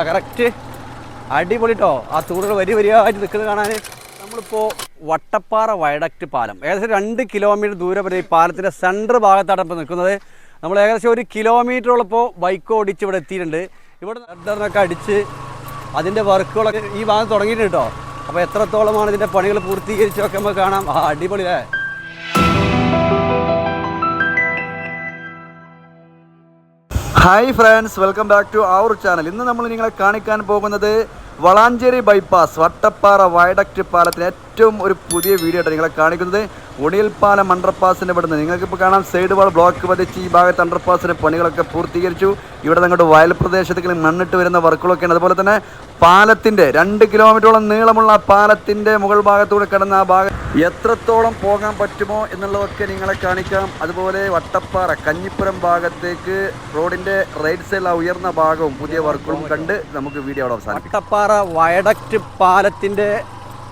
Correct അടിപൊളി കേട്ടോ. ആ തൂണുകൾ വരിയായിട്ട് നിൽക്കുന്നത് കാണാൻ. നമ്മളിപ്പോൾ വട്ടപ്പാറ വയഡക്റ്റ് പാലം ഏകദേശം 2 കിലോമീറ്റർ ദൂരം വരെ ഈ പാലത്തിൻ്റെ സെൻറ്റർ ഭാഗത്താണ് ഇപ്പോൾ നിൽക്കുന്നത്. നമ്മൾ ഏകദേശം 1 കിലോമീറ്ററോളപ്പോൾ ബൈക്ക് ഓടിച്ച് ഇവിടെ എത്തിയിട്ടുണ്ട്. ഇവിടെ ഗർഡറിനൊക്കെ അടിച്ച് അതിൻ്റെ വർക്കുകളൊക്കെ ഈ ഭാഗം തുടങ്ങിയിട്ടുണ്ട് കേട്ടോ. അപ്പോൾ എത്രത്തോളമാണ് ഇതിൻ്റെ പണികൾ പൂർത്തീകരിച്ചൊക്കെ നമുക്ക് കാണാം. അടിപൊളി അല്ലേ. Hi friends, welcome back to our channel. ഇന്ന് നമ്മൾ നിങ്ങളെ കാണിക്കാൻ പോകുന്നത് വളാഞ്ചേരി ബൈപ്പാസ് വട്ടപ്പാറ വയഡക്റ്റ് പാലത്തിന് ഏറ്റവും ഒരു പുതിയ വീഡിയോ ആയിട്ട് നിങ്ങളെ കാണിക്കുന്നത്. ഒണിയൽ പാലം അണ്ടർപാസിൻ്റെ ഇവിടുന്ന് നിങ്ങൾക്കിപ്പോൾ കാണാം സൈഡ് വാൾ ബ്ലോക്ക് പതിച്ച് ഈ ഭാഗത്ത് അണ്ടർപാസിൻ്റെ പണികളൊക്കെ പൂർത്തീകരിച്ചു. ഇവിടെ നിങ്ങളുടെ വയൽ പ്രദേശത്തേക്ക് മണ്ണിട്ട് വരുന്ന വർക്കുകളൊക്കെയാണ്. അതുപോലെ തന്നെ പാലത്തിൻ്റെ 2 കിലോമീറ്ററോളം നീളമുള്ള പാലത്തിൻ്റെ മുകൾ ഭാഗത്തൂടെ കിടന്ന ആ ഭാഗം എത്രത്തോളം പോകാൻ പറ്റുമോ എന്നുള്ളതൊക്കെ നിങ്ങളെ കാണിക്കാം. അതുപോലെ വട്ടപ്പാറ കഞ്ഞിപ്പുരം ഭാഗത്തേക്ക് റോഡിൻ്റെ റൈറ്റ് സൈഡിൽ ആ ഉയർന്ന ഭാഗവും പുതിയ വർക്കുകളും കണ്ട് നമുക്ക് വീഡിയോ അവിടെ അവസാനം. വട്ടപ്പാറ വയഡക്റ്റ് പാലത്തിൻ്റെ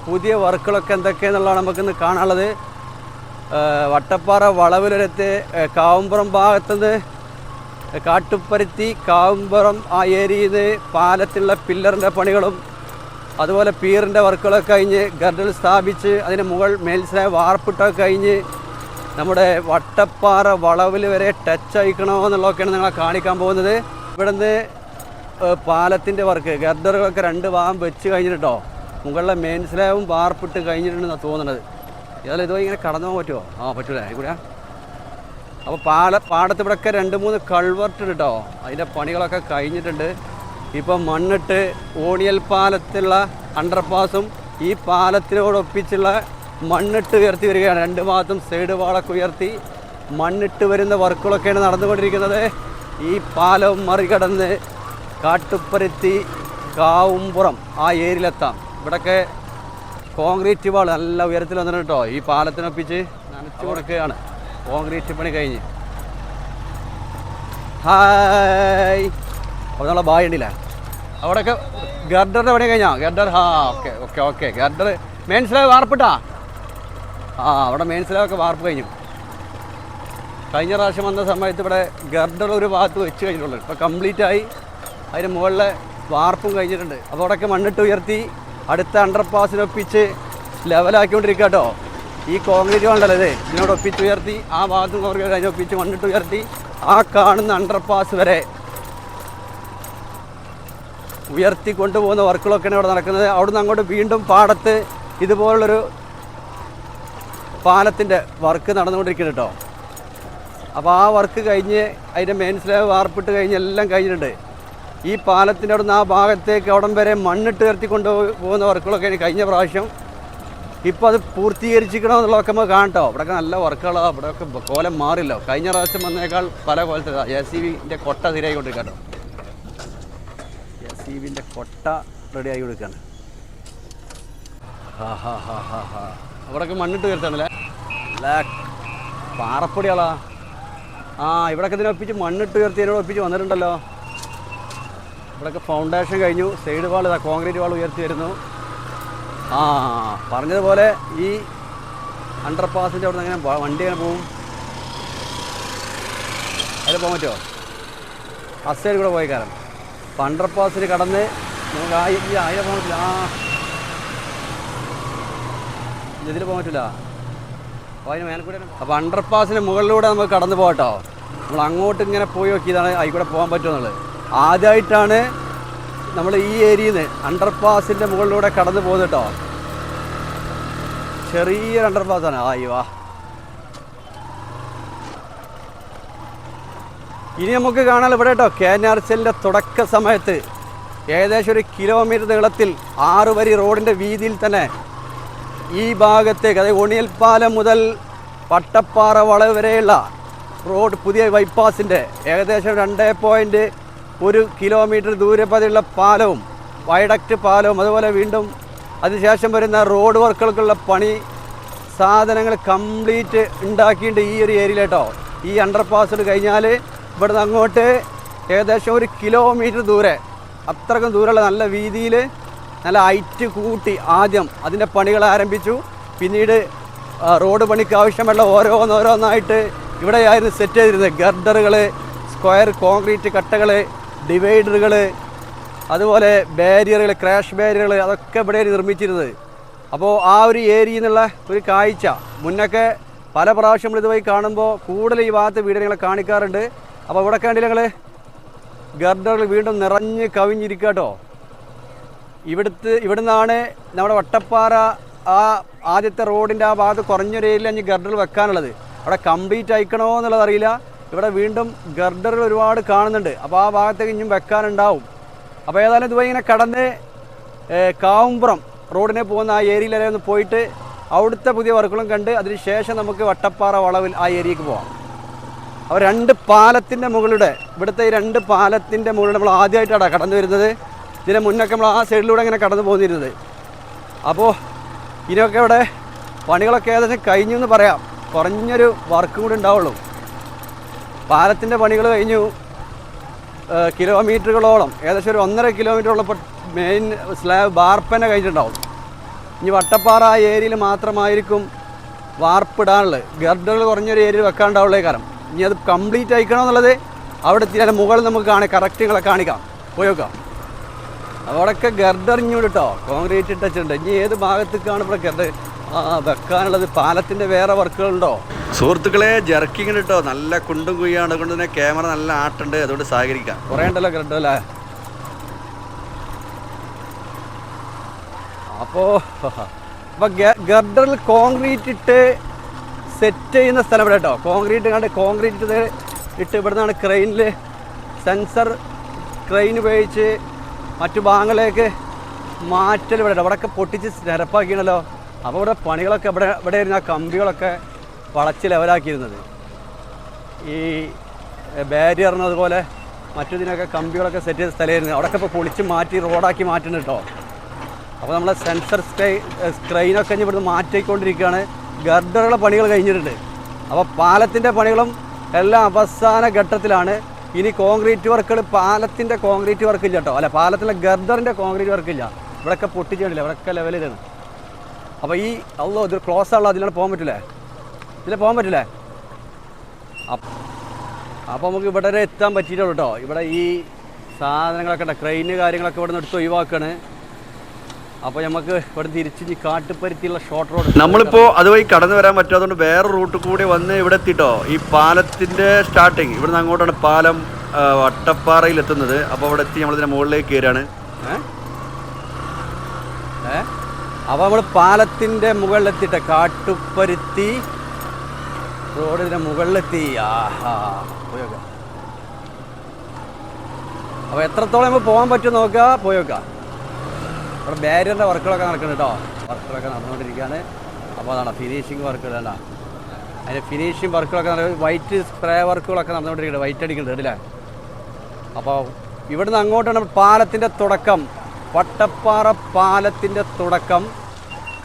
പുതിയ വർക്കുകളൊക്കെ എന്തൊക്കെയാണെന്നുള്ളതാണ് നമുക്കിന്ന് കാണാനുള്ളത്. വട്ടപ്പാറ വളവിലൊരത്ത് കാവുംപുറം ഭാഗത്തുനിന്ന് കാട്ടുപ്പരുത്തി കാവുംപുറം ആ ഏരിയയിൽ നിന്ന് പാലത്തിലുള്ള പില്ലറിൻ്റെ പണികളും അതുപോലെ പീറിൻ്റെ വർക്കുകളൊക്കെ കഴിഞ്ഞ് ഗർഡർ സ്ഥാപിച്ച് അതിന് മുകൾ മേൽസായ വാർപ്പിട്ടൊക്കെ കഴിഞ്ഞ് നമ്മുടെ വട്ടപ്പാറ വളവിൽ വരെ ടച്ച് അയക്കണോ എന്നുള്ളതൊക്കെയാണ് നിങ്ങളെ കാണിക്കാൻ പോകുന്നത്. ഇവിടുന്ന് പാലത്തിൻ്റെ വർക്ക് ഗർഡറുകളൊക്കെ 2 ഭാഗം വെച്ച് കഴിഞ്ഞിട്ടോ മുകളിലെ മെയിൻ സ്ലാബും വാർപ്പിട്ട് കഴിഞ്ഞിട്ടുണ്ടെന്നാണ് തോന്നുന്നത്. ഏതായാലും ഇതോ ഇങ്ങനെ കടന്നു പോകാൻ പറ്റുമോ? പറ്റൂല ഇവിടെ. അപ്പോൾ പാടത്ത് ഇവിടെയൊക്കെ 2-3 കൾവർട്ട് കേട്ടോ. അതിൻ്റെ പണികളൊക്കെ കഴിഞ്ഞിട്ടുണ്ട്. ഇപ്പം മണ്ണിട്ട് ഓണിയൽ പാലത്തിലുള്ള അണ്ടർപാസും ഈ പാലത്തിനോടൊപ്പിച്ചുള്ള മണ്ണിട്ട് ഉയർത്തി വരികയാണ്. 2 ഭാഗത്തും സൈഡ് വാളൊക്കെ ഉയർത്തി മണ്ണിട്ട് വരുന്ന വർക്കുകളൊക്കെയാണ് നടന്നുകൊണ്ടിരിക്കുന്നത്. ഈ പാലം മറികടന്ന് കാട്ടുപ്പരുത്തി കാവുംപുറം ആ ഏരിയയിലെത്താം. ഇവിടെയൊക്കെ കോൺക്രീറ്റ് വാൾ നല്ല ഉയരത്തിൽ വന്നിട്ട് കേട്ടോ. ഈ പാലത്തിനൊപ്പിച്ച് നനച്ചു കൊടുക്കുകയാണ്. കോൺക്രീറ്റ് പണി കഴിഞ്ഞ്. ഹായ്, അപ്പോൾ നമ്മളെ ബായ് ഉണ്ടല്ലേ അവിടെയൊക്കെ ഗർഡറിൻ്റെ പണി കഴിഞ്ഞാൽ girder. Okay girder main slab വാർപ്പിട്ടാ. അവിടെ മെയിൻ സ്ലാബൊക്കെ വാർപ്പ് കഴിഞ്ഞു. കഴിഞ്ഞ പ്രാവശ്യം വന്ന സമയത്ത് ഇവിടെ ഗർഡർ ഒരു ഭാഗത്ത് വെച്ച് കഴിഞ്ഞിട്ടുള്ളൂ. ഇപ്പോൾ കംപ്ലീറ്റ് ആയി. അതിന് മുകളിലെ വാർപ്പും കഴിഞ്ഞിട്ടുണ്ട്. അപ്പോൾ അവിടെയൊക്കെ മണ്ണിട്ട് ഉയർത്തി അടുത്ത അണ്ടർപാസിനൊപ്പിച്ച് ലെവലാക്കിക്കൊണ്ടിരിക്കുക കേട്ടോ. ഈ കോൺക്രീറ്റ് ഉണ്ടല്ലോ ഇത് ഇതിനോടൊപ്പിച്ച് ഉയർത്തി ആ ഭാഗത്തും കോൺക്രീറ്റ് അതിനൊപ്പിച്ച് മണ്ണിട്ട് ഉയർത്തി ആ കാണുന്ന അണ്ടർപാസ് വരെ ഉയർത്തി കൊണ്ടുപോകുന്ന വർക്കുകളൊക്കെയാണ് ഇവിടെ നടക്കുന്നത്. അവിടുന്ന് അങ്ങോട്ട് വീണ്ടും പാടത്ത് ഇതുപോലുള്ളൊരു പാലത്തിൻ്റെ വർക്ക് നടന്നുകൊണ്ടിരിക്കുന്നു കേട്ടോ. അപ്പോൾ ആ വർക്ക് കഴിഞ്ഞ് അതിൻ്റെ മെയിൻ സ്ലാബ് വാർപ്പിട്ട് കഴിഞ്ഞ് എല്ലാം കഴിഞ്ഞിട്ടുണ്ട്. ഈ പാലത്തിൻ്റെ അവിടുന്ന് ആ ഭാഗത്തേക്ക് അവിടം വരെ മണ്ണിട്ട് ഉയർത്തി കൊണ്ടുപോകുന്ന വർക്കുകളൊക്കെയാണ് കഴിഞ്ഞ പ്രാവശ്യം. ഇപ്പോൾ അത് പൂർത്തീകരിച്ചിരിക്കണമെന്നുള്ളതൊക്കെ നമുക്ക് കാണട്ടോ. ഇവിടെയൊക്കെ നല്ല വർക്കുകളാണ്. ഇവിടെയൊക്കെ കോലം മാറില്ലോ. കഴിഞ്ഞ പ്രാവശ്യം വന്നേക്കാൾ പല കോലത്തെ JCBൻ്റെ കൊട്ട ശരിയായിക്കൊണ്ടിരിക്കാട്ടോ. JCBൻ്റെ കൊട്ട റെഡി ആയി കൊടുക്കുകയാണ്. അവിടെയൊക്കെ മണ്ണിട്ട് ഉയർത്താണല്ലേ. നല്ല പാറപ്പൊടിയാളാ. ഇവിടെയൊക്കെ ഇതിനൊപ്പിച്ച് മണ്ണിട്ട് ഉയർത്തിയതിനോടൊപ്പിച്ച് വന്നിട്ടുണ്ടല്ലോ. ഇവിടെയൊക്കെ ഫൗണ്ടേഷൻ കഴിഞ്ഞു. സൈഡ് വാൾ കോൺക്രീറ്റ് വാൾ ഉയർത്തി വരുന്നു. പറഞ്ഞതുപോലെ ഈ അണ്ടർപാസിൻ്റെ അവിടെ നിന്ന് അങ്ങനെ വണ്ടി അങ്ങനെ പോവും. അതിൽ പോകാൻ പറ്റുമോ? അസൈഡ് കൂടെ പോയി കാരണം അപ്പം അണ്ടർപാസിന് കടന്ന് നമുക്ക് അതിൽ പോകാൻ പറ്റില്ല. ഇതിൽ പോകാൻ പറ്റില്ല. അപ്പോൾ അതിന് മേലെ കൂടെ. അപ്പോൾ അണ്ടർപാസിന് മുകളിലൂടെ നമുക്ക് കടന്നു പോകട്ടോ. നമ്മൾ അങ്ങോട്ട് ഇങ്ങനെ പോയി നോക്കിയതാണ് അതിൽ കൂടെ പോകാൻ പറ്റുമെന്നുള്ളത്. ആദ്യമായിട്ടാണ് നമ്മൾ ഈ ഏരിയയിൽ നിന്ന് അണ്ടർപാസിൻ്റെ മുകളിലൂടെ കടന്നു പോകുന്നത് കേട്ടോ. ചെറിയൊരു അണ്ടർപാസാണ്. വാ ഇനി നമുക്ക് കാണാൻ ഇവിടെ കേട്ടോ KNRCLൻ്റെ തുടക്ക സമയത്ത് ഏകദേശം 1 കിലോമീറ്റർ നീളത്തിൽ 6 വരി റോഡിൻ്റെ വീതിയിൽ തന്നെ ഈ ഭാഗത്തേക്ക് അതായത് ഒണിയൽ പാലം മുതൽ വട്ടപ്പാറ വളവ് വരെയുള്ള റോഡ് പുതിയ ബൈപ്പാസിൻ്റെ ഏകദേശം 2.1 കിലോമീറ്റർ ദൂരപതിയുള്ള പാലവും വയഡക്റ്റ് പാലവും അതുപോലെ വീണ്ടും അതിനുശേഷം വരുന്ന റോഡ് വർക്കുകൾക്കുള്ള പണി സാധനങ്ങൾ കംപ്ലീറ്റ് ഉണ്ടാക്കിയിട്ട് ഈ ഒരു ഏരിയയിൽ കേട്ടോ. ഈ അണ്ടർപാസ് കഴിഞ്ഞാൽ ഇവിടുന്ന് അങ്ങോട്ട് ഏകദേശം 1 കിലോമീറ്റർ ദൂരെ അത്രക്കും ദൂരമുള്ള നല്ല വീതിയിൽ നല്ല ഹൈറ്റ് കൂട്ടി ആദ്യം അതിൻ്റെ പണികൾ ആരംഭിച്ചു. പിന്നീട് റോഡ് പണിക്ക് ആവശ്യമുള്ള ഓരോന്നായിട്ട് ഇവിടെയായിരുന്നു സെറ്റ് ചെയ്തിരുന്നത്. ഗർഡറുകൾ, സ്ക്വയർ കോൺക്രീറ്റ് കട്ടകൾ, ഡിവൈഡറുകൾ, അതുപോലെ ബാരിയറുകൾ, ക്രാഷ് ബാരിയറുകൾ, അതൊക്കെ ഇവിടെ നിർമ്മിച്ചിരുന്നത്. അപ്പോൾ ആ ഒരു ഏരിയയിൽ നിന്നുള്ള ഒരു കാഴ്ച മുന്നൊക്കെ പല പ്രാവശ്യം നമ്മൾ ഇതുവഴി കാണുമ്പോൾ കൂടുതൽ ഈ ഭാഗത്ത് വീട് ഞങ്ങളെ കാണിക്കാറുണ്ട്. അപ്പോൾ ഇവിടെ കണ്ടില്ല ഞങ്ങൾ ഗർഡറുകൾ വീണ്ടും നിറഞ്ഞ് കവിഞ്ഞിരിക്കുക കേട്ടോ. ഇവിടുന്നാണ് നമ്മുടെ വട്ടപ്പാറ ആ ആദ്യത്തെ റോഡിൻ്റെ ആ ഭാഗത്ത് കുറഞ്ഞൊരു ഏരിയയിൽ അഞ്ച് ഗർഡർ വെക്കാനുള്ളത്. അവിടെ കംപ്ലീറ്റ് അയക്കണോ എന്നുള്ളത് അറിയില്ല. ഇവിടെ വീണ്ടും ഗർഡറുകൾ ഒരുപാട് കാണുന്നുണ്ട്. അപ്പോൾ ആ ഭാഗത്തേക്ക് ഇനിയും വെക്കാനുണ്ടാവും. അപ്പോൾ ഏതായാലും ഇതുവഴി ഇങ്ങനെ കടന്ന് കാവുംപുറം റോഡിനെ പോകുന്ന ആ ഏരിയയിലെ ഒന്ന് പോയിട്ട് അവിടുത്തെ പുതിയ വർക്കുകളും കണ്ട് അതിന് ശേഷം നമുക്ക് വട്ടപ്പാറ വളവിൽ ആ ഏരിയക്ക് പോകാം. അപ്പോൾ 2 പാലത്തിൻ്റെ മുകളിലൂടെ, ഇവിടുത്തെ ഈ 2 പാലത്തിൻ്റെ മുകളിൽ നമ്മൾ ആദ്യമായിട്ടാണ് കടന്നു വരുന്നത്. ഇതിന് മുന്നൊക്കെ നമ്മൾ ആ സൈഡിലൂടെ ഇങ്ങനെ കടന്നു പോന്നിരുന്നത്. അപ്പോൾ ഇനിയൊക്കെ ഇവിടെ പണികളൊക്കെ ഏകദേശം കഴിഞ്ഞു എന്ന് പറയാം. കുറഞ്ഞൊരു വർക്കും കൂടി ഉണ്ടാവുള്ളൂ. പാലത്തിൻ്റെ പണികൾ കഴിഞ്ഞു. കിലോമീറ്ററുകളോളം, ഏകദേശം ഒരു 1.5 കിലോമീറ്ററോളം ഇപ്പോൾ മെയിൻ സ്ലാബ് വാർപ്പന്നെ കഴിഞ്ഞിട്ടുണ്ടാവും. ഇനി വട്ടപ്പാറ ആ ഏരിയയിൽ മാത്രമായിരിക്കും വാർപ്പിടാനുള്ളത്. ഗർഡറുകൾ കുറഞ്ഞൊരു ഏരിയയിൽ വെക്കാനുണ്ടാവുള്ളേ. കാരണം ഇനി അത് കംപ്ലീറ്റ് അയക്കണമെന്നുള്ളത് അവിടെ എത്തിയാൽ മുകളിൽ നമുക്ക് കറക്റ്റ് നിങ്ങളെ കാണിക്കാം, പോയി നോക്കാം. അവിടെയൊക്കെ ഗർഡർ ഇങ്ങോട്ട് കേട്ടോ, കോൺക്രീറ്റ് ഇട്ടിട്ടുണ്ട്. ഇനി ഏത് ഭാഗത്തേക്കാണ് ഇവിടെ ഗർഡർ വെക്കാനുള്ളത്? പാലത്തിൻ്റെ വേറെ വർക്കുകളുണ്ടോ? സുഹൃത്തുക്കളെ, ജർക്കിങ് കേട്ടോ, നല്ല കുണ്ടും കുയ്യാണ്. അതുകൊണ്ട് തന്നെ ക്യാമറ നല്ല ആട്ടുണ്ട്, അതുകൊണ്ട് സഹകരിക്കാം. കുറേ ഉണ്ടല്ലോ ഗർഡർ അല്ലേ. അപ്പോൾ ഗർഡറിൽ കോൺക്രീറ്റ് ഇട്ട് സെറ്റ് ചെയ്യുന്ന സ്ഥലം ഇവിടെ കേട്ടോ. കോൺക്രീറ്റ് ഇട്ട് ഇവിടെ നിന്നാണ് ക്രെയിനിൽ സെൻസർ ക്രെയിൻ ഉപയോഗിച്ച് മറ്റു ഭാഗങ്ങളിലേക്ക് മാറ്റൽ ഇവിടെ. അവിടെയൊക്കെ പൊട്ടിച്ച് നിരപ്പാക്കിയാണല്ലോ. അപ്പോൾ ഇവിടെ പണികളൊക്കെ ഇവിടെ ഇരുന്ന കമ്പികളൊക്കെ വളച്ച് ലെവലാക്കിയിരുന്നത്. ഈ ബാരിയറിന് അതുപോലെ മറ്റു കമ്പികളൊക്കെ സെറ്റ് ചെയ്ത സ്ഥലമായിരുന്നു. അവിടെയൊക്കെ ഇപ്പോൾ പൊളിച്ച് മാറ്റി റോഡാക്കി മാറ്റുന്നുണ്ട് കേട്ടോ. അപ്പോൾ നമ്മളെ സെൻസർ സ്ക്രെയിനൊക്കെ ഇവിടുന്ന് മാറ്റിക്കൊണ്ടിരിക്കുകയാണ്. ഗർഡറുകളുടെ പണികൾ കഴിഞ്ഞിട്ടുണ്ട്. അപ്പോൾ പാലത്തിൻ്റെ പണികളും എല്ലാം അവസാന ഘട്ടത്തിലാണ്. ഇനി കോൺക്രീറ്റ് വർക്കുകൾ, പാലത്തിൻ്റെ കോൺക്രീറ്റ് വർക്കില്ല കേട്ടോ. അല്ല, പാലത്തിലെ ഗർഡറിൻ്റെ കോൺക്രീറ്റ് വർക്കില്ല. ഇവിടെയൊക്കെ പൊട്ടിച്ചിട്ടില്ല, ഇവിടെയൊക്കെ ലെവൽ ഇതാണ്. അപ്പോൾ ഈ ഇത് ക്ലോസ് ആണല്ലോ, അതിലാണ് പോകാൻ പറ്റില്ലേ? ഇതിൽ പോകാൻ പറ്റില്ലേ? അപ്പോൾ നമുക്ക് ഇവിടെ വരെ എത്താൻ പറ്റിയിട്ടുള്ളൂ കേട്ടോ. ഇവിടെ ഈ സാധനങ്ങളൊക്കെ ഉണ്ട്, ക്രെയിന് കാര്യങ്ങളൊക്കെ ഇവിടെ നിന്ന് എടുത്ത് ഒഴിവാക്കുകയാണ്. അപ്പോൾ നമുക്ക് ഇവിടെ തിരിച്ച് കാട്ടുപരുത്തിയുള്ള ഷോർട്ട് റോഡ്, നമ്മളിപ്പോൾ അതുവഴി കടന്നു വരാൻ പറ്റാത്തതുകൊണ്ട് വേറെ റൂട്ട് കൂടി വന്ന് ഇവിടെ എത്തിട്ടോ. ഈ പാലത്തിൻ്റെ സ്റ്റാർട്ടിങ് ഇവിടുന്ന് അങ്ങോട്ടാണ് പാലം വട്ടപ്പാറയിൽ എത്തുന്നത്. അപ്പോൾ അവിടെ എത്തി നമ്മളിതിൻ്റെ മുകളിലേക്ക് കയറാണ്. അപ്പോൾ നമ്മൾ പാലത്തിൻ്റെ മുകളിലെത്തിയിട്ട് കാട്ടുപരുത്തി റോഡിൻ്റെ മുകളിലെത്തി. പോയോക്കാം. അപ്പോൾ എത്രത്തോളം നമുക്ക് പോകാൻ പറ്റും നോക്കുക, പോയോക്കാം. അവിടെ ബാരിയറിൻ്റെ വർക്കുകളൊക്കെ നടക്കുന്നുണ്ട് കേട്ടോ. വർക്കുകളൊക്കെ നടന്നുകൊണ്ടിരിക്കുകയാണ്. അപ്പോൾ അതാണ് ഫിനിഷിങ് വർക്കുകൾ. വേണ്ട, അതിൻ്റെ ഫിനിഷിങ് വർക്കുകളൊക്കെ വൈറ്റ് സ്പ്രേ വർക്കുകളൊക്കെ നടന്നുകൊണ്ടിരിക്കുന്നുണ്ട്. വൈറ്റ് അടിക്കുന്നുണ്ട് അല്ലേ. അപ്പോൾ ഇവിടുന്ന് അങ്ങോട്ടാണ് പാലത്തിൻ്റെ തുടക്കം. വട്ടപ്പാറ പാലത്തിൻ്റെ തുടക്കം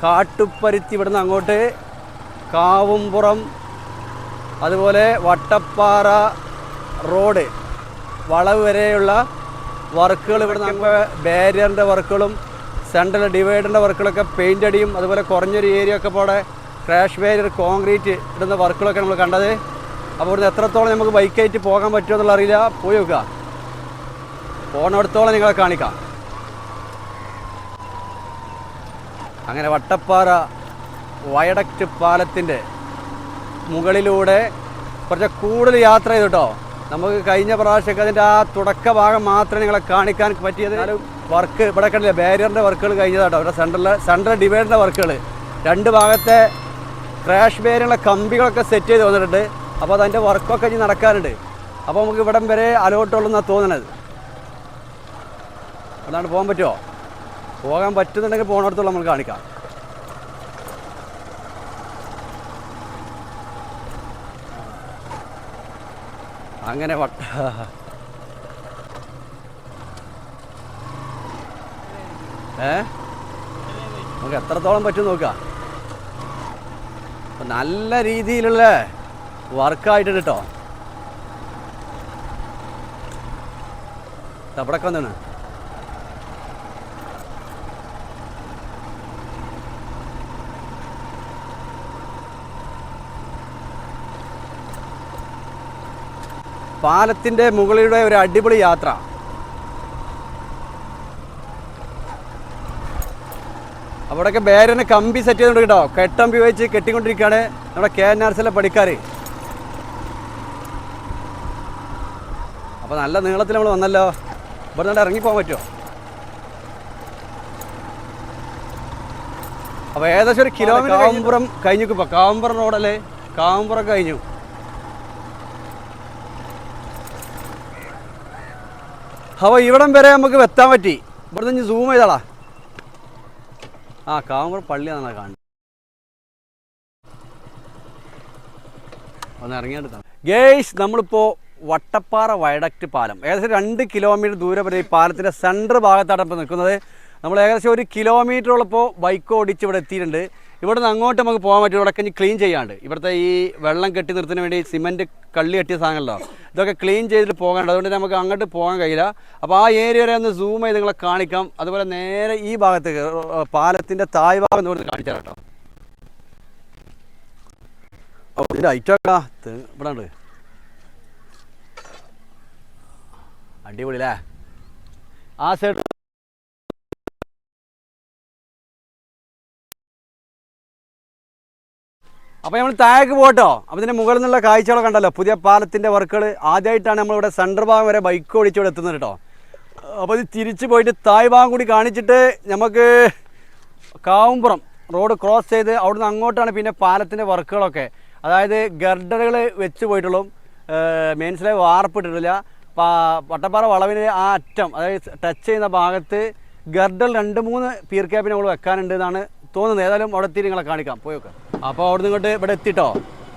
കാട്ടുപരുത്തി. ഇവിടുന്ന് അങ്ങോട്ട് കാവുംപുറം, അതുപോലെ വട്ടപ്പാറ റോഡ് വളവ് വരെയുള്ള വർക്കുകൾ. ഇവിടുന്ന് അങ്ങ് ബാരിയറിൻ്റെ വർക്കുകളും സെൻട്രൽ ഡിവൈഡറിൻ്റെ വർക്കുകളൊക്കെ പെയിൻ്റ് അടിയും, അതുപോലെ കുറഞ്ഞൊരു ഏരിയ ഒക്കെ ഇവിടെ ക്രാഷ് ബാരിയർ കോൺക്രീറ്റ് ഇടുന്ന വർക്കുകളൊക്കെ നമ്മൾ കണ്ടത്. അപ്പോൾ ഇവിടുന്ന് എത്രത്തോളം നമുക്ക് ബൈക്കായിട്ട് പോകാൻ പറ്റുമോ എന്നുള്ള അറിയില്ല. പോയി നോക്കുക, പോകണത്തോളം നിങ്ങളെ കാണിക്കാം. അങ്ങനെ വട്ടപ്പാറ വയഡക്റ്റ് പാലത്തിൻ്റെ മുകളിലൂടെ കുറച്ച് കൂടുതൽ യാത്ര ചെയ്തു കേട്ടോ. നമുക്ക് കഴിഞ്ഞ പ്രാവശ്യമൊക്കെ അതിൻ്റെ ആ തുടക്ക ഭാഗം മാത്രമേ നിങ്ങളെ കാണിക്കാൻ പറ്റിയത്. വർക്ക് ഇവിടെ കണ്ടില്ല, ബാരിയറിൻ്റെ വർക്കുകൾ കഴിഞ്ഞതാട്ടോ. ഇവിടെ സെൻട്രൽ ഡിവൈഡറിൻ്റെ വർക്കുകൾ, 2 ഭാഗത്തെ ക്രാഷ് ബാരിയറിൻ്റെ കമ്പികളൊക്കെ സെറ്റ് ചെയ്ത് വന്നിട്ടുണ്ട്. അപ്പോൾ അതിൻ്റെ വർക്കൊക്കെ ഇനി നടക്കാനുണ്ട്. അപ്പോൾ നമുക്ക് ഇവിടം വരെ അലോട്ടുള്ളൂ എന്നാണ് തോന്നുന്നത്. അതാണ് പോകാൻ പറ്റുമോ? പോകാൻ പറ്റുന്നുണ്ടെങ്കിൽ പോകണത്തോളം നമ്മൾ കാണിക്കാം. അങ്ങനെ നമുക്ക് എത്രത്തോളം പറ്റും നോക്കാം. നല്ല രീതിയിലുള്ള വർക്കായിട്ടുണ്ട് കേട്ടോ. അവിടെയൊക്കെ വന്നാണ് പാലത്തിൻ്റെ മുകളിലൂടെ ഒരു അടിപൊളി യാത്ര. അവിടെയൊക്കെ ബാരിയറിന് കമ്പി സെറ്റ് ചെയ്തുകൊണ്ട് കേട്ടോ, കെട്ടമ്പി വെച്ച് കെട്ടിക്കൊണ്ടിരിക്കുകയാണ് നമ്മുടെ KNRCയിലെ പണിക്കാർ. അപ്പോൾ നല്ല നീളത്തിൽ നമ്മൾ വന്നല്ലോ. ഇവിടെ നിന്ന് ഇറങ്ങിപ്പോകാൻ പറ്റുമോ? അപ്പോൾ ഏകദേശം ഒരു കിലോമീറ്റർ കാവുമ്പുറം കഴിഞ്ഞു. ഇപ്പോൾ കാവുമ്പുറം റോഡല്ലേ, കാവുമ്പുറം കഴിഞ്ഞു. അപ്പോൾ ഇവിടം വരെ നമുക്ക് എത്താൻ പറ്റി. ഇവിടെ നിന്ന് സൂം ചെയ്താളാ. കാവുമ്പുറം പള്ളിയാണ് കാണുന്നത്. ഒന്ന് ഇറങ്ങിയെടുക്കാം. ഗേയ്സ്, നമ്മളിപ്പോൾ വട്ടപ്പാറ വയഡക്റ്റ് പാലം ഏകദേശം 2 കിലോമീറ്റർ ദൂരെ വരെ ഈ പാലത്തിൻ്റെ സെൻറ്റർ ഭാഗത്താണ് ഇപ്പോൾ നിൽക്കുന്നത്. നമ്മൾ ഏകദേശം 1 കിലോമീറ്ററോളപ്പോൾ ബൈക്ക് ഓടിച്ച് ഇവിടെ എത്തിയിട്ടുണ്ട്. ഇവിടെ നിന്ന് അങ്ങോട്ട് നമുക്ക് പോകാൻ പറ്റും. ഇവിടെ കഴിഞ്ഞ് ക്ലീൻ ചെയ്യാണ്ട് ഇവിടുത്തെ ഈ വെള്ളം കെട്ടി നിർത്തുന്നതിന് വേണ്ടി സിമെൻറ്റ് കള്ളി കെട്ടിയ സാധനങ്ങളോ ഇതൊക്കെ ക്ലീൻ ചെയ്തിട്ട് പോകാനുണ്ട്. അതുകൊണ്ട് നമുക്ക് അങ്ങോട്ട് പോകാൻ കഴിയില്ല. അപ്പോൾ ആ ഏരിയ വരെ ഒന്ന് സൂം ചെയ്ത് നിങ്ങളെ കാണിക്കാം. അതുപോലെ നേരെ ഈ ഭാഗത്തേക്ക് പാലത്തിൻ്റെ തായ് ഭാഗം എന്ന് കാണിച്ചാൽ കേട്ടോ. ഇതിൻ്റെ ഐറ്റൊക്കെ ഇവിടെ ഉണ്ട്. അടിപൊളിയല്ലേ ആ സൈഡ്. അപ്പോൾ നമ്മൾ താഴേക്ക് പോട്ടോ. അപ്പോൾ ഇതിൻ്റെ മുകളിൽ നിന്നുള്ള കാഴ്ചകളൊക്കെ കണ്ടല്ലോ. പുതിയ പാലത്തിൻ്റെ വർക്കുകൾ ആദ്യമായിട്ടാണ് നമ്മളിവിടെ സെൻട്രൽ ഭാഗം വരെ ബൈക്ക് ഓടിച്ച് ഇവിടെ എത്തുന്നത് കേട്ടോ. അപ്പോൾ ഇത് തിരിച്ച് പോയിട്ട് തായ് ഭാഗം കൂടി കാണിച്ചിട്ട് നമുക്ക് കാവുമ്പുറം റോഡ് ക്രോസ് ചെയ്ത് അവിടുന്ന് അങ്ങോട്ടാണ് പിന്നെ പാലത്തിൻ്റെ വർക്കുകളൊക്കെ. അതായത് ഗർഡറുകൾ വെച്ച് പോയിട്ടുള്ളൂ, മെയിൻസിലെ വാർപ്പിട്ടിട്ടില്ല. വട്ടപ്പാറ വളവിന് ആ അറ്റം, അതായത് ടച്ച് ചെയ്യുന്ന ഭാഗത്ത് ഗർഡർ 2-3 പീർ ക്യാപ്പിന് നമ്മൾ വെക്കാനുണ്ട് എന്നാണ് തോന്നുന്നത്. ഏതായാലും അവിടെ എത്തി നിങ്ങളെ കാണിക്കാം, പോയൊക്കെ. അപ്പോൾ അവിടെ നിന്ന് ഇങ്ങോട്ട് ഇവിടെ എത്തിട്ടോ.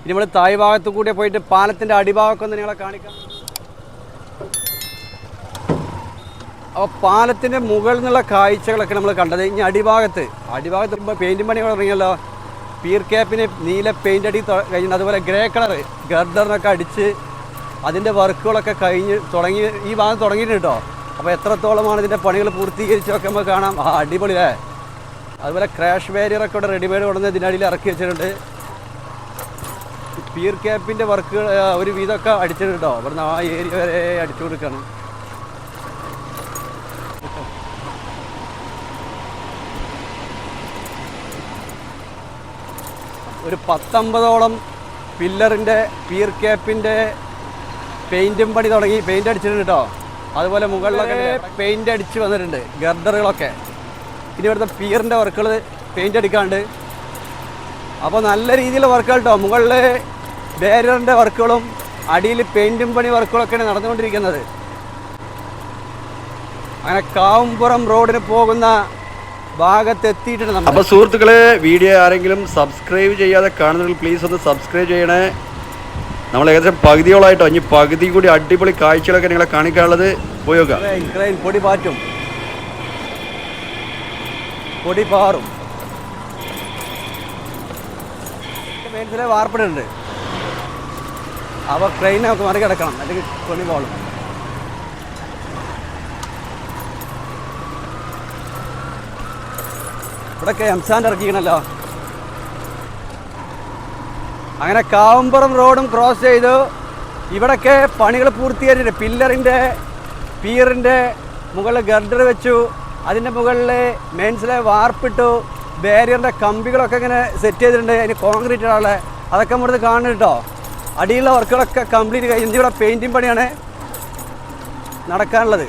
ഇനി നമ്മൾ തായ് ഭാഗത്ത് കൂടി പോയിട്ട് പാലത്തിൻ്റെ അടിഭാഗമൊക്കെ ഒന്ന് നിങ്ങളെ കാണിക്കാം. അപ്പോൾ പാലത്തിൻ്റെ മുകളിൽ നിന്നുള്ള കാഴ്ചകളൊക്കെ നമ്മൾ കണ്ടത്. ഇനി അടിഭാഗത്ത് ഇപ്പോൾ പെയിൻറ്റിങ് പണികൾ ഇറങ്ങിയല്ലോ. പീർ ക്യാപ്പിന് നീല പെയിൻ്റ് അടി കഴിഞ്ഞിട്ട്, അതുപോലെ ഗ്രേ കളർ ഗർഡറിനൊക്കെ അടിച്ച് അതിൻ്റെ വർക്കുകളൊക്കെ തുടങ്ങി ഈ ഭാഗം തുടങ്ങിയിട്ടുണ്ട് കേട്ടോ. അപ്പോൾ എത്രത്തോളമാണ് ഇതിൻ്റെ പണികൾ പൂർത്തീകരിച്ചൊക്കെ നമുക്ക് കാണാം. അടിപൊളിയല്ലേ. അതുപോലെ ക്രാഷ് ബാരിയറൊക്കെ ഇവിടെ റെഡിമെയ്ഡ് കൊണ്ടുവന്ന് ഇതിനടിയിൽ ഇറക്കി വെച്ചിട്ടുണ്ട്. പീർ ക്യാപ്പിൻ്റെ വർക്കുകൾ ഒരു വീതമൊക്കെ അടിച്ചിട്ടുണ്ട് കേട്ടോ. ഇവിടുന്ന് ആ ഏരിയ വരെ അടിച്ചു കൊടുക്കുകയാണ്. ഒരു 10-50ഓളം പില്ലറിൻ്റെ പീർ ക്യാപ്പിൻ്റെ പെയിൻറ്റും പണി തുടങ്ങി, പെയിൻ്റ് അടിച്ചിട്ടുണ്ട് കേട്ടോ. അതുപോലെ മുകളിലൊക്കെ പെയിൻ്റ് അടിച്ച് വന്നിട്ടുണ്ട് ഗർഡറുകളൊക്കെ. ഇനി ഇവിടുത്തെ പിയറിൻ്റെ വർക്കുകൾ പെയിൻ്റ് അടിക്കാണ്ട്. അപ്പോൾ നല്ല രീതിയിലുള്ള വർക്കുകൾ കേട്ടോ. മുകളിൽ ബാരിയറിൻ്റെ വർക്കുകളും അടിയിൽ പെയിൻറ്റും പണി വർക്കുകളൊക്കെയാണ് നടന്നുകൊണ്ടിരിക്കുന്നത്. അങ്ങനെ കാവുമ്പുറം റോഡിന് പോകുന്ന ഭാഗത്ത് എത്തിയിട്ടുണ്ട്. അപ്പോൾ സുഹൃത്തുക്കളെ, വീഡിയോ ആരെങ്കിലും സബ്സ്ക്രൈബ് ചെയ്യാതെ കാണുന്നവർ പ്ലീസ് ഒന്ന് സബ്സ്ക്രൈബ് ചെയ്യണേ. നമ്മൾ ഏകദേശം പകുതിയോളായിട്ടോ. ഇനി പകുതി കൂടി അടിപൊളി കാഴ്ചകളൊക്കെ നിങ്ങളെ കാണിക്കാനുള്ളത്. പോയോക്കാം. പൊടി പാറ്റും, പൊടി പാറും. മെയിൻസിലെ വാർപ്പിടുന്നുണ്ട്. അപ്പോൾ ട്രെയിനെ നമുക്ക് മറികടക്കണം, അല്ലെങ്കിൽ പൊടി പോളും. ഇവിടെയൊക്കെ എംസാൻഡ് ഇറക്കിക്കണല്ലോ. അങ്ങനെ കാവുമ്പുറം റോഡും ക്രോസ് ചെയ്തു. ഇവിടെയൊക്കെ പണികൾ പൂർത്തീകരിച്ചിട്ടുണ്ട്. പിയറിൻ്റെ മുകളിൽ ഗർഡർ വെച്ചു, അതിൻ്റെ മുകളിൽ മെയിൻസിലെ വാർപ്പിട്ടു, ബാരിയറിൻ്റെ കമ്പികളൊക്കെ ഇങ്ങനെ സെറ്റ് ചെയ്തിട്ടുണ്ട്. അതിന് കോൺക്രീറ്റ് ഇടാനുള്ള അതൊക്കെ നമ്മളിത് കാണുന്നു കേട്ടോ. അടിയിലുള്ള വർക്കുകളൊക്കെ കംപ്ലീറ്റ് കഴിഞ്ഞ് ഇവിടെ പെയിൻറ്റിങ് പണിയാണ് നടക്കാനുള്ളത്.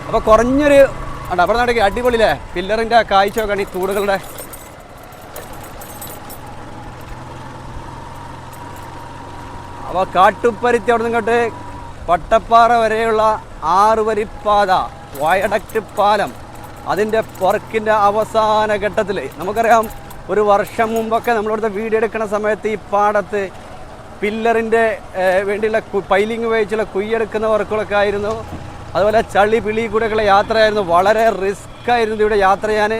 അപ്പോൾ കുറഞ്ഞൊരു അവിടെ നടക്കി അടിപൊളിയില്ലേ പില്ലറിൻ്റെ കാഴ്ചയൊക്കെയാണ് ഈ തൂണുകളുടെ. അപ്പോൾ കാട്ടുപ്പരുത്തി അവിടെ നിന്ന് ഇങ്ങോട്ട് വട്ടപ്പാറ വരെയുള്ള 6 വരിപ്പാത വയഡക്റ്റ് പാലം അതിൻ്റെ വർക്കിൻ്റെ അവസാന ഘട്ടത്തിൽ. നമുക്കറിയാം, ഒരു വർഷം മുമ്പൊക്കെ നമ്മളിവിടുത്തെ വീഡിയോ എടുക്കുന്ന സമയത്ത് ഈ പാടത്ത് പില്ലറിൻ്റെ വേണ്ടിയുള്ള പൈലിങ് ഉപയോഗിച്ചുള്ള കുയ്യെടുക്കുന്ന വർക്കുകളൊക്കെ ആയിരുന്നു. അതുപോലെ ചളി പിളി കൂടെയൊക്കെയുള്ള യാത്രയായിരുന്നു. വളരെ റിസ്ക് ആയിരുന്നു ഇവിടെ യാത്ര ചെയ്യാൻ.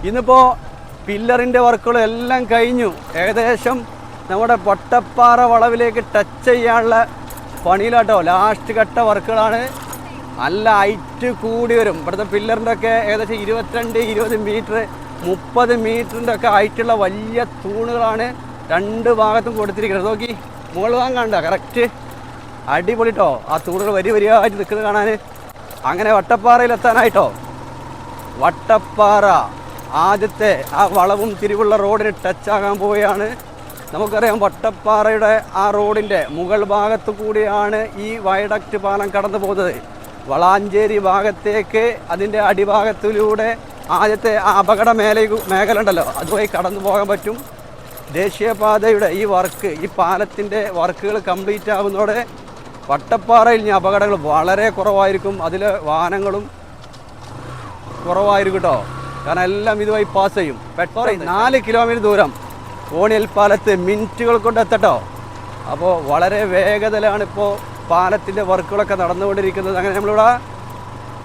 ഇന്നിപ്പോൾ പില്ലറിൻ്റെ വർക്കുകളും എല്ലാം കഴിഞ്ഞു. ഏകദേശം നമ്മുടെ വട്ടപ്പാറ വളവിലേക്ക് ടച്ച് ചെയ്യാനുള്ള പണിയിലാട്ടോ. ലാസ്റ്റ് ഘട്ട വർക്കുകളാണ്. നല്ല ഹൈറ്റ് കൂടി വരും. ഇവിടുത്തെ പില്ലറിൻ്റെ ഒക്കെ ഏകദേശം 22-20 മീറ്റർ 30 മീറ്ററിൻ്റെ ഒക്കെ ഹൈറ്റുള്ള വലിയ തൂണുകളാണ് 2 ഭാഗത്തും കൊടുത്തിരിക്കുന്നത്. നോക്കി മുകൾ ഭാഗം കണ്ട കറക്റ്റ് അടിപൊളിട്ടോ. ആ തൂണുകൾ വരിയായിട്ട് നിൽക്കുന്നത് കാണാൻ. അങ്ങനെ വട്ടപ്പാറയിലെത്താനായിട്ടോ വട്ടപ്പാറ ആദ്യത്തെ ആ വളവും തിരിവുള്ള റോഡിന് ടച്ചാകാൻ പോവുകയാണ്. നമുക്കറിയാം വട്ടപ്പാറയുടെ ആ റോഡിൻ്റെ മുകൾ ഭാഗത്തു കൂടിയാണ് ഈ വയഡക്റ്റ് പാലം കടന്നു പോകുന്നത്. വളാഞ്ചേരി ഭാഗത്തേക്ക് അതിൻ്റെ അടിഭാഗത്തിലൂടെ ആദ്യത്തെ ആ അപകട മേഖല ഉണ്ടല്ലോ അതുവഴി കടന്നു പോകാൻ പറ്റും. ദേശീയപാതയുടെ ഈ പാലത്തിൻ്റെ വർക്കുകൾ കംപ്ലീറ്റ് ആകുന്നതോടെ വട്ടപ്പാറയിൽ ഇനി അപകടങ്ങൾ വളരെ കുറവായിരിക്കും. അതിൽ വാഹനങ്ങളും കുറവായിരിക്കും കേട്ടോ. കാരണം എല്ലാം ഇതുവഴി പാസ് ചെയ്യും. പെട്രോൾ 4 കിലോമീറ്റർ ദൂരം ഓണിയൽ പാലത്ത് മിനിറ്റുകൾ കൊണ്ട് എത്തട്ടോ. അപ്പോൾ വളരെ വേഗതയിലാണ് ഇപ്പോൾ പാലത്തിൻ്റെ വർക്കുകളൊക്കെ നടന്നുകൊണ്ടിരിക്കുന്നത്. അങ്ങനെ നമ്മളിവിടെ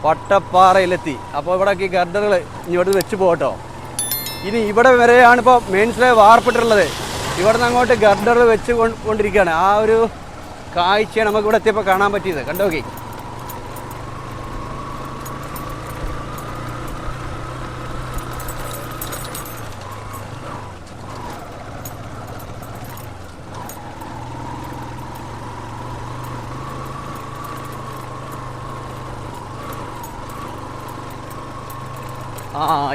വട്ടപ്പാറയിലെത്തി. അപ്പോൾ ഇവിടേക്ക് ഗർഡറുകൾ ഇങ്ങോട്ട് വെച്ച് പോകട്ടോ. ഇനി ഇവിടെ വരെയാണ് ഇപ്പോൾ മെയിൻസിലെ വാർപ്പിട്ടുള്ളത്. ഇവിടെ നിന്ന് അങ്ങോട്ട് ഗർഡറുകൾ വെച്ച് കൊണ്ടിരിക്കുകയാണ്. ആ ഒരു കാഴ്ചയാണ് നമുക്ക് ഇവിടെ എത്തിയപ്പോൾ കാണാൻ പറ്റിയത്. കണ്ടോക്കി.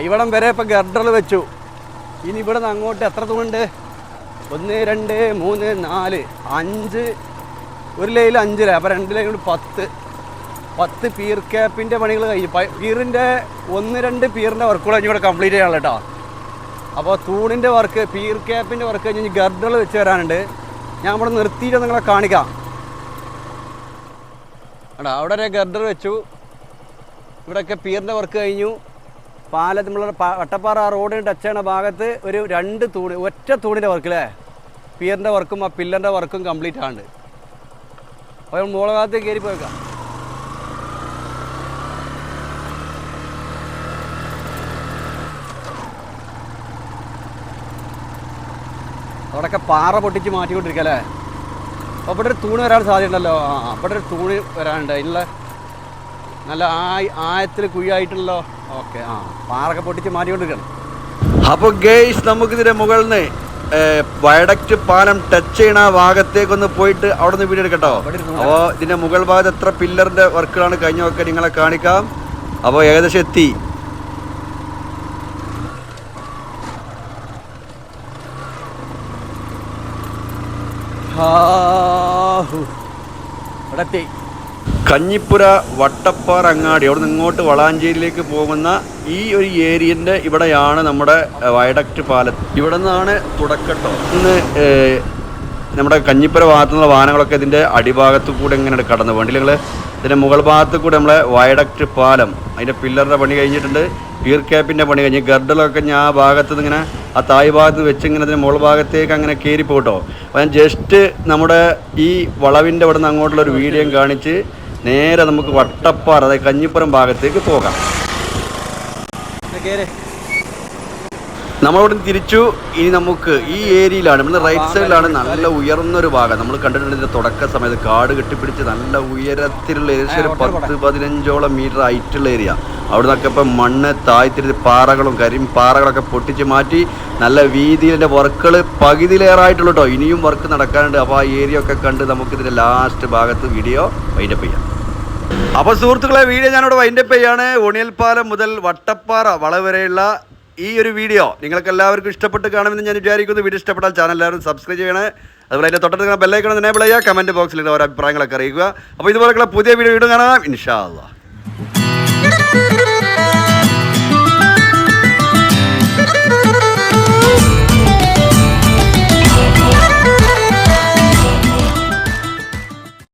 ഇവിടം വരെ ഇപ്പോൾ ഗർഡർ വെച്ചു. ഇനി ഇവിടെ നിന്ന് അങ്ങോട്ട് എത്ര തൂണുണ്ട്? 1 2 3 4 5, ഒരു ലൈനിൽ 5 ലൈൻ. അപ്പോൾ 2 ലൈൻ കൊണ്ട് 10 പീർ ക്യാപ്പിൻ്റെ പണികൾ കഴിഞ്ഞു. പീറിൻ്റെ 1-2 പീറിൻ്റെ വർക്കുകൾ കഴിഞ്ഞ് ഇവിടെ കംപ്ലീറ്റ് ചെയ്യാനുള്ള കേട്ടോ. അപ്പോൾ തൂണിൻ്റെ വർക്ക്, പീർ ക്യാപ്പിൻ്റെ വർക്ക് കഴിഞ്ഞ് ഗർഡർ വെച്ച് വരാനുണ്ട്. ഞാൻ ഇവിടെ നിർത്തിയിട്ട് നിങ്ങളെ കാണിക്കാം. എടാ അവിടെ ഒരു ഗർഡർ വെച്ചു. ഇവിടെയൊക്കെ പീറിൻ്റെ വർക്ക് കഴിഞ്ഞു. നമ്മളെ വട്ടപ്പാറ റോഡിന് ടച്ച് ചെയ്യുന്ന ഭാഗത്ത് ഒരു 2 തൂണ്, ഒറ്റ തൂണിൻ്റെ വർക്കില്ലേ, പിയറിൻ്റെ വർക്കും ആ പില്ലറിൻ്റെ വർക്കും കംപ്ലീറ്റ് ആണ്. അപ്പോൾ മോളെ ഭാഗത്ത് കയറി പോയേക്കാം. അവിടെയൊക്കെ പാറ പൊട്ടിച്ച് മാറ്റിക്കൊണ്ടിരിക്കുക അല്ലേ. അപ്പോൾ ഇവിടെ ഒരു തൂണ് വരാൻ സാധ്യതയുണ്ടല്ലോ. അവിടെ ഒരു തൂണ് വരാനുണ്ട്. അതിനുള്ള നല്ല ആയത്തിൽ കുഴിയായിട്ടുള്ളോ. ഓക്കെ, പാറൊക്കെ പൊട്ടിച്ച് മാറ്റിക്കൊണ്ടിരിക്കണം. അപ്പോൾ ഗെയ്സ് നമുക്കിതിൻ്റെ മുകളിൽ നിന്ന് വയഡക്റ്റ് പാലം ടച്ച് ചെയ്യണ ഭാഗത്തേക്കൊന്ന് പോയിട്ട് അവിടെ നിന്ന് വീഡിയോ എടുക്കട്ടോ. അപ്പോൾ ഇതിൻ്റെ മുകൾ ഭാഗത്ത് എത്ര പില്ലറിൻ്റെ വർക്കുകളാണ് കഴിഞ്ഞൊക്കെ നിങ്ങളെ കാണിക്കാം. അപ്പോൾ ഏകദേശം എത്തി. ഇവിടെ എത്തി. കഞ്ഞിപ്പുര വട്ടപ്പാറ അങ്ങാടി അവിടെ നിന്ന് ഇങ്ങോട്ട് വളാഞ്ചേരിയിലേക്ക് പോകുന്ന ഈ ഒരു ഏരിയൻ്റെ ഇവിടെയാണ് നമ്മുടെ വയഡക്റ്റ് പാലം. ഇവിടെ നിന്നാണ് തുടക്കട്ടോ. ഇന്ന് നമ്മുടെ കഞ്ഞിപ്പുര ഭാഗത്തു നിന്നുള്ള വാഹനങ്ങളൊക്കെ ഇതിൻ്റെ അടിഭാഗത്ത് കൂടെ എങ്ങനെ കടന്നു പോകണ്ടി. നിങ്ങൾ ഇതിൻ്റെ മുകൾ ഭാഗത്ത് കൂടെ നമ്മളെ വയഡക്റ്റ് പാലം അതിൻ്റെ പില്ലറിൻ്റെ പണി കഴിഞ്ഞിട്ടുണ്ട്. പീർ ക്യാപ്പിൻ്റെ പണി കഴിഞ്ഞ് ഗർഡലൊക്കെ ഞാൻ ആ ഭാഗത്ത് നിന്ന് ഇങ്ങനെ ആ തായ് ഭാഗത്ത് വെച്ച് ഇങ്ങനെ ഇതിൻ്റെ മുകൾ ഭാഗത്തേക്ക് അങ്ങനെ കയറി പോകട്ടോ. അപ്പോൾ ഞാൻ ജസ്റ്റ് നമ്മുടെ ഈ വളവിൻ്റെ അവിടെ നിന്ന് അങ്ങോട്ടുള്ളൊരു വീഡിയോ കാണിച്ച് നേരെ നമുക്ക് വട്ടപ്പാറ അതായത് കഞ്ഞിപ്പുരം ഭാഗത്തേക്ക് പോകാം. നമ്മളിവിടെ തിരിച്ചു. ഇനി നമുക്ക് ഈ ഏരിയയിലാണ്, ഇവിടുന്ന് റൈറ്റ് സൈഡിലാണ് നല്ല ഉയർന്നൊരു ഭാഗം. നമ്മൾ കണ്ടിട്ടുണ്ട് ഇതിൻ്റെ തുടക്ക സമയത്ത് കാട് കെട്ടിപ്പിടിച്ച് നല്ല ഉയരത്തിലുള്ള ഏകദേശം ഒരു 10-15 മീറ്റർ ഹൈറ്റുള്ള ഏരിയ. അവിടെ നിന്നൊക്കെ ഇപ്പം മണ്ണ് താഴ്ത്തിരുത്തി പാറകളും പാറകളൊക്കെ പൊട്ടിച്ച് മാറ്റി നല്ല വീതിയിലെ വർക്കുകൾ പകുതിയിലേറായിട്ടുള്ളൂ കേട്ടോ. ഇനിയും വർക്ക് നടക്കാനുണ്ട്. അപ്പോൾ ആ ഏരിയ ഒക്കെ കണ്ട് നമുക്കിതിൻ്റെ ലാസ്റ്റ് ഭാഗത്ത് വീഡിയോ വൈൻഡപ്പ് ചെയ്യാം. അപ്പോൾ സുഹൃത്തുക്കളെ, വീഡിയോ ഞാനിവിടെ വൈൻഡപ്പ് ചെയ്യാണ്. ഓണിയൽ പാലം മുതൽ വട്ടപ്പാറ വളവ് വരെയുള്ള ഈ ഒരു വീഡിയോ നിങ്ങൾക്ക് എല്ലാവർക്കും ഇഷ്ടപ്പെട്ട് കാണുമെന്ന് ഞാൻ വിചാരിക്കുന്നു. വീഡിയോ ഇഷ്ടപ്പെട്ടാൽ ചാനൽ എല്ലാവരും സബ്സ്ക്രൈബ് ചെയ്യണേ. അതുപോലെ അതിൻ്റെ തൊട്ടടുത്ത് ബെല്ലൈക്കൺ എനേബിൾ ചെയ്യുക. കമൻറ്റ് ബോക്സിൽ ഓരോ അഭിപ്രായങ്ങളൊക്കെ അറിയിക്കുക. അപ്പോൾ ഇതുപോലെയുള്ള പുതിയ വീഡിയോ കാണാം ഇൻഷാ അല്ലാഹ്.